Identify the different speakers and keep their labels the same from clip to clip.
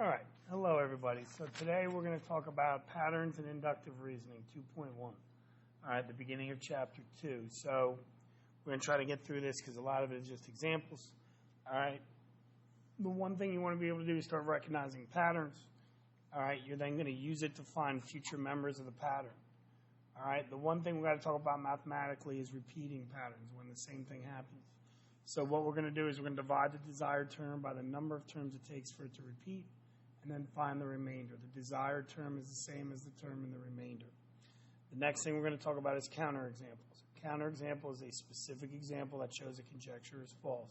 Speaker 1: All right. Hello, everybody. So today we're going to talk about patterns and inductive reasoning 2.1. All right, the beginning of chapter 2. So we're going to try to get through this because a lot of it is just examples. All right. The one thing you want to be able to do is start recognizing patterns. All right. You're then going to use it to find future members of the pattern. All right. The one thing we've got to talk about mathematically is repeating patterns when the same thing happens. So what we're going to do is we're going to divide the desired term by the number of terms it takes for it to repeat, and then find the remainder. The desired term is the same as the term in the remainder. The next thing we're going to talk about is counterexamples. A counterexample is a specific example that shows a conjecture is false.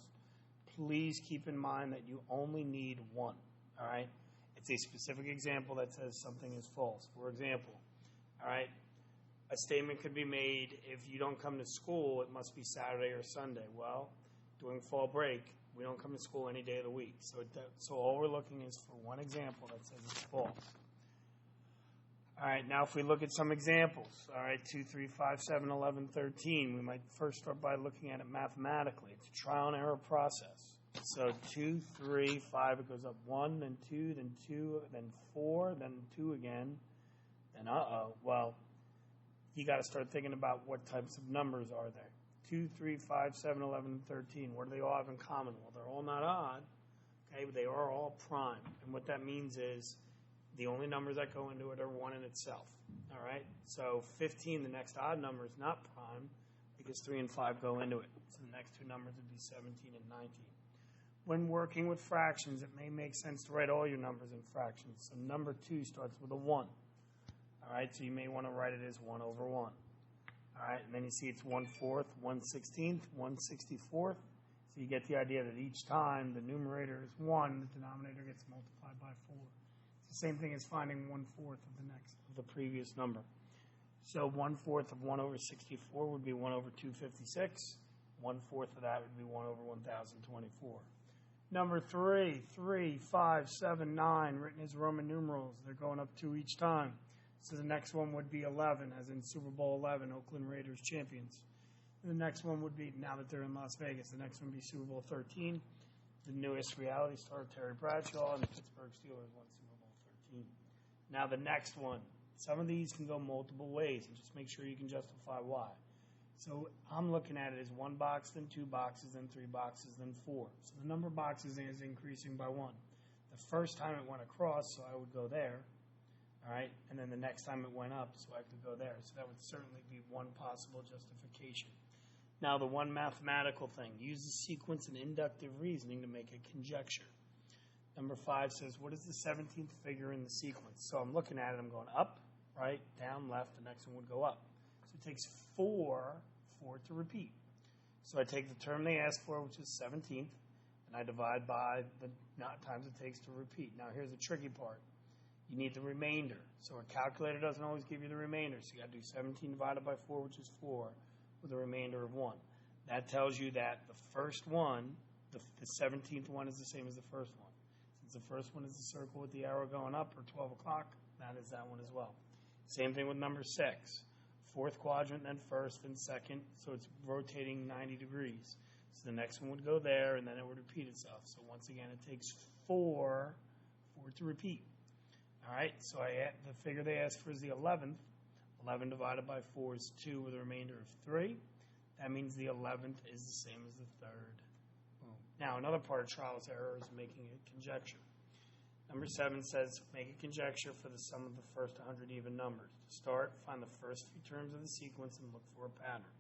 Speaker 1: Please keep in mind that you only need one. All right? It's a specific example that says something is false. For example, all right, a statement could be made, if you don't come to school, it must be Saturday or Sunday. Well, during fall break, we don't come to school any day of the week. So all we're looking is for one example that says it's false. All right, now if we look at some examples, all right, 2, 3, 5, 7, 11, 13, we might first start by looking at it mathematically. It's a trial and error process. So 2, 3, 5, it goes up 1, then 2, then 2, then 4, then 2 again. Then well, you got to start thinking about what types of numbers are there. 2, 3, 5, 7, 11, and 13. What do they all have in common? Well, they're all not odd. Okay, but they are all prime. And what that means is the only numbers that go into it are 1 in itself. All right? So 15, the next odd number, is not prime because 3 and 5 go into it. So the next two numbers would be 17 and 19. When working with fractions, it may make sense to write all your numbers in fractions. So number 2 starts with a 1. All right? So you may want to write it as 1 over 1. All right, and then you see it's 1/4, 1/16, 1/64. So you get the idea that each time the numerator is 1, the denominator gets multiplied by 4. It's the same thing as finding 1/4 of the previous number. So 1/4 of 1 over 64 would be 1 over 256. 1/4 of that would be 1 over 1024. Number 3, 3, 5, 7, 9, written as Roman numerals. They're going up 2 each time. So the next one would be 11, as in Super Bowl 11, Oakland Raiders champions. And the next one would be, now that they're in Las Vegas, the next one would be Super Bowl 13, the newest reality star, Terry Bradshaw, and the Pittsburgh Steelers won Super Bowl 13. Now the next one, some of these can go multiple ways, and just make sure you can justify why. So I'm looking at it as 1 box, then 2 boxes, then 3 boxes, then 4. So the number of boxes is increasing by 1. The first time it went across, so I would go there. All right, and then the next time it went up, so I could go there. So that would certainly be one possible justification. Now, the one mathematical thing, use the sequence and inductive reasoning to make a conjecture. Number 5 says, what is the 17th figure in the sequence? So I'm looking at it, I'm going up, right, down, left, the next one would go up. So it takes 4 for it to repeat. So I take the term they asked for, which is 17th, and I divide by the times it takes to repeat. Now, here's the tricky part. You need the remainder. So a calculator doesn't always give you the remainder. So you got to do 17 divided by 4, which is 4, with a remainder of 1. That tells you that the first one, the 17th one, is the same as the first one. Since the first one is the circle with the arrow going up, or 12 o'clock, that is that one as well. Same thing with number 6. 4th quadrant, then 1st, then 2nd. So it's rotating 90 degrees. So the next one would go there, and then it would repeat itself. So once again, it takes 4 for it to repeat. All right, so the figure they asked for is the 11th. 11 divided by 4 is 2 with a remainder of 3. That means the 11th is the same as the 3rd. Boom. Now, another part of trial and error is making a conjecture. Number 7 says, make a conjecture for the sum of the first 100 even numbers. To start, find the first few terms of the sequence and look for a pattern.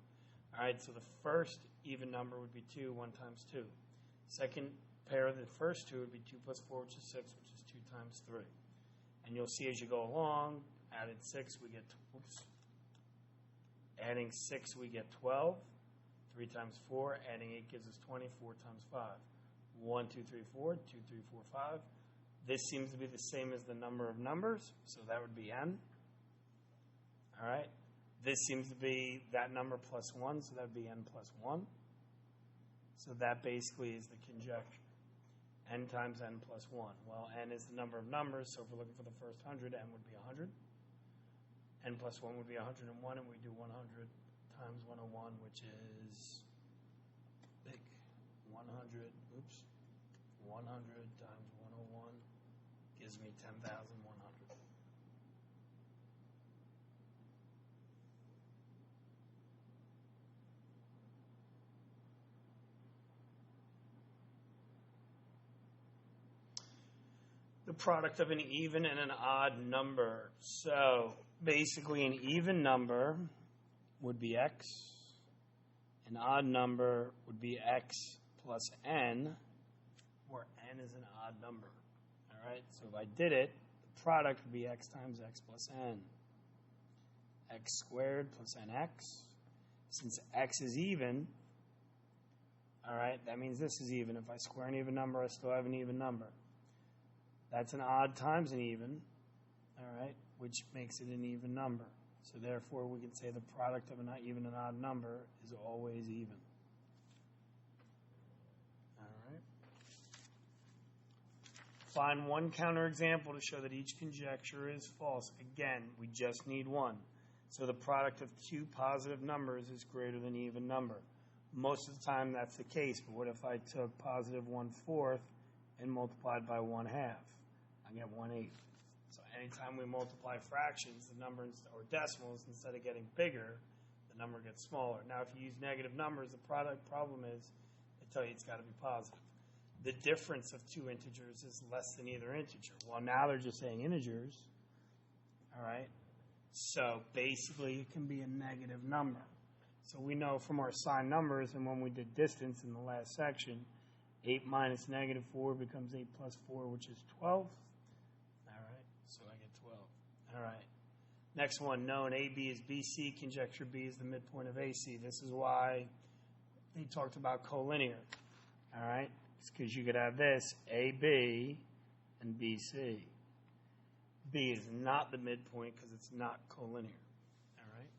Speaker 1: All right, so the first even number would be 2, 1 times 2. Second pair of the first 2 would be 2 plus 4, which is 6, which is 2 times 3. And you'll see as you go along, adding 6, we get, adding 6, we get 12. 3 times 4, adding 8 gives us 20. 4 times 5. 1, 2, 3, 4. 2, 3, 4, 5. This seems to be the same as the number of numbers, so that would be n. All right. This seems to be that number plus 1, so that would be n plus 1. So that basically is the conjecture. N times n plus 1. Well, n is the number of numbers, so if we're looking for the first 100, n would be 100. N plus 1 would be 101, and we do 100 times 101, which is big. 100 times 101 gives me 10,100. The product of an even and an odd number. So basically an even number would be x. An odd number would be x plus n, where n is an odd number. All right, so if I did it, the product would be x times x plus n. X squared plus nx. Since x is even, all right, that means this is even. If I square an even number, I still have an even number. That's an odd times an even, all right, which makes it an even number. So therefore, we can say the product of an even and odd number is always even. All right. Find one counterexample to show that each conjecture is false. Again, we just need one. So the product of two positive numbers is greater than an even number. Most of the time, that's the case. But what if I took positive 1/4 and multiplied by 1/2? I get 1/8. So anytime we multiply fractions, the numbers or decimals, instead of getting bigger, the number gets smaller. Now, if you use negative numbers, the problem is they tell you it's got to be positive. The difference of two integers is less than either integer. Well, now they're just saying integers. All right. So basically, it can be a negative number. So we know from our signed numbers, and when we did distance in the last section, 8 minus negative 4 becomes 8 plus 4, which is 12. So I get 12. All right. Next one, known AB is BC, conjecture B is the midpoint of AC. This is why they talked about collinear. All right? It's because you could have this, AB and BC. B is not the midpoint because it's not collinear. All right?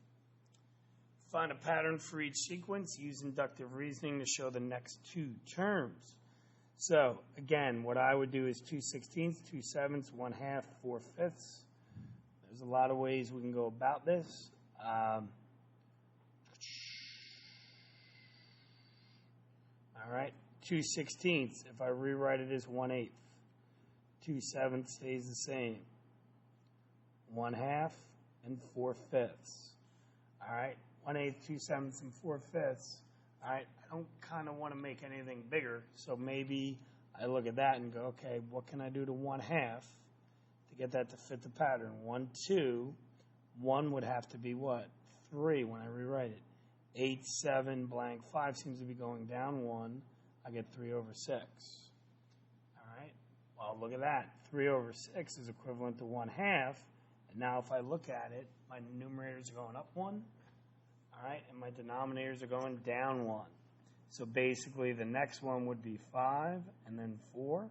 Speaker 1: Find a pattern for each sequence. Use inductive reasoning to show the next two terms. So, again, what I would do is 2/16, 2/7, 1/2, 4/5. There's a lot of ways we can go about this. All right, 2/16, if I rewrite it as 1/8. 2/7 stays the same. 1/2 and 4/5. All right, 1/8, 2/7, and 4/5. All right, I don't kind of want to make anything bigger, so maybe I look at that and go, okay, what can I do to 1/2 to get that to fit the pattern? 1, 2, 1 would have to be what? 3 when I rewrite it. 8, 7, blank, 5 seems to be going down 1. I get 3/6. All right, well, look at that. 3/6 is equivalent to 1/2, and now if I look at it, my numerators are going up 1. All right, and my denominators are going down 1. So basically, the next one would be 5, and then 4,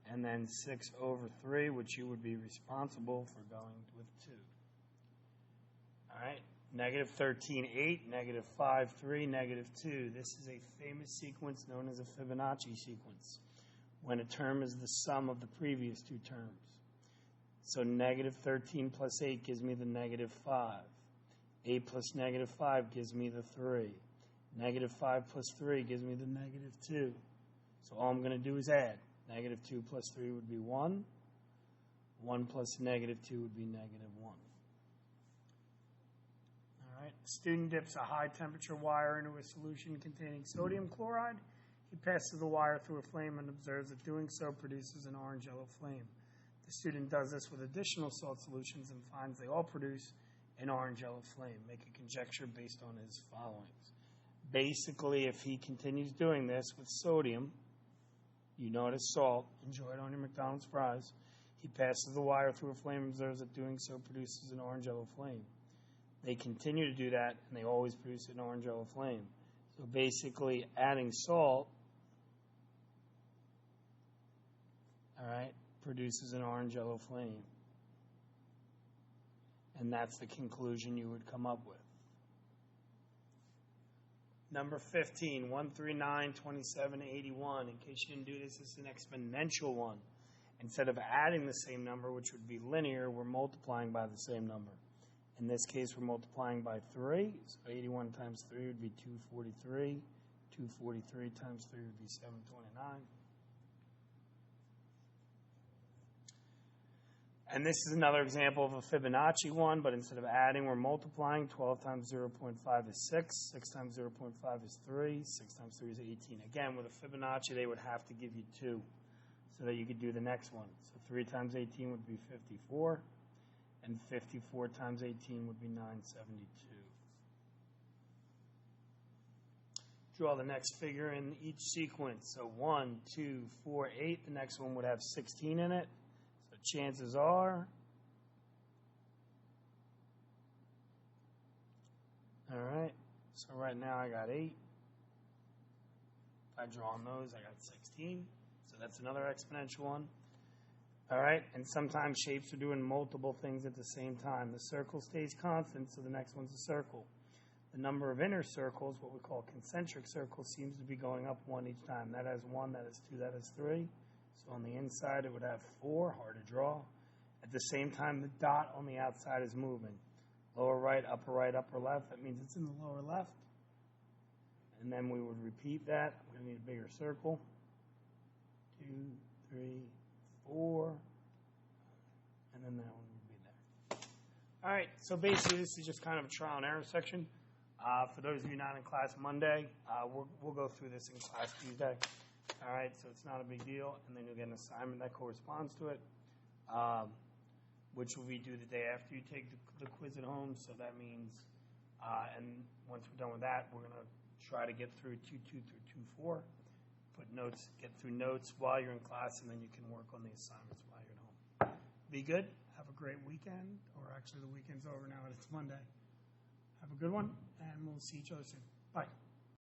Speaker 1: and then 6/3, which you would be responsible for going with 2. All right, -13, 8, -5, 3, -2. This is a famous sequence known as a Fibonacci sequence, when a term is the sum of the previous two terms. So -13 plus 8 gives me the -5. 8 plus -5 gives me the 3. -5 plus 3 gives me the -2. So all I'm going to do is add. -2 plus 3 would be 1. 1 plus -2 would be -1. All right. The student dips a high-temperature wire into a solution containing sodium chloride. He passes the wire through a flame and observes that doing so produces an orange-yellow flame. The student does this with additional salt solutions and finds they all produce an orange-yellow flame. Make a conjecture based on his followings. Basically, if he continues doing this with sodium, you know it is salt, enjoy it on your McDonald's fries, he passes the wire through a flame and observes that doing so produces an orange-yellow flame. They continue to do that, and they always produce an orange-yellow flame. So basically, adding salt, all right, produces an orange-yellow flame. And that's the conclusion you would come up with. Number 15, 139, 27, 81. In case you didn't do this, this is an exponential one. Instead of adding the same number, which would be linear, we're multiplying by the same number. In this case, we're multiplying by 3. So 81 times 3 would be 243. 243 times 3 would be 729. And this is another example of a Fibonacci one, but instead of adding, we're multiplying. 12 times 0.5 is 6. 6 times 0.5 is 3. 6 times 3 is 18. Again, with a Fibonacci, they would have to give you 2 so that you could do the next one. So 3 times 18 would be 54. And 54 times 18 would be 972. Draw the next figure in each sequence. So 1, 2, 4, 8. The next one would have 16 in it. So chances are, all right, so right now I got 8. If I draw on those, I got 16. So that's another exponential one. All right, and sometimes shapes are doing multiple things at the same time. The circle stays constant, so the next one's a circle. The number of inner circles, what we call concentric circles, seems to be going up 1 each time. That has 1, that has 2, that has 3. So on the inside, it would have 4, hard to draw. At the same time, the dot on the outside is moving. Lower right, upper left. That means it's in the lower left. And then we would repeat that. We're going to need a bigger circle. 2, 3, 4. And then that one would be there. All right, so basically this is just kind of a trial and error section. For those of you not in class Monday, we'll go through this in class Tuesday. All right, so it's not a big deal. And then you'll get an assignment that corresponds to it, which will be due the day after you take the quiz at home. So that means, and once we're done with that, we're going to try to get through 2.2 through 2.4. Put notes, get through notes while you're in class, and then you can work on the assignments while you're at home. Be good. Have a great weekend, or actually the weekend's over now and it's Monday. Have a good one, and we'll see each other soon. Bye.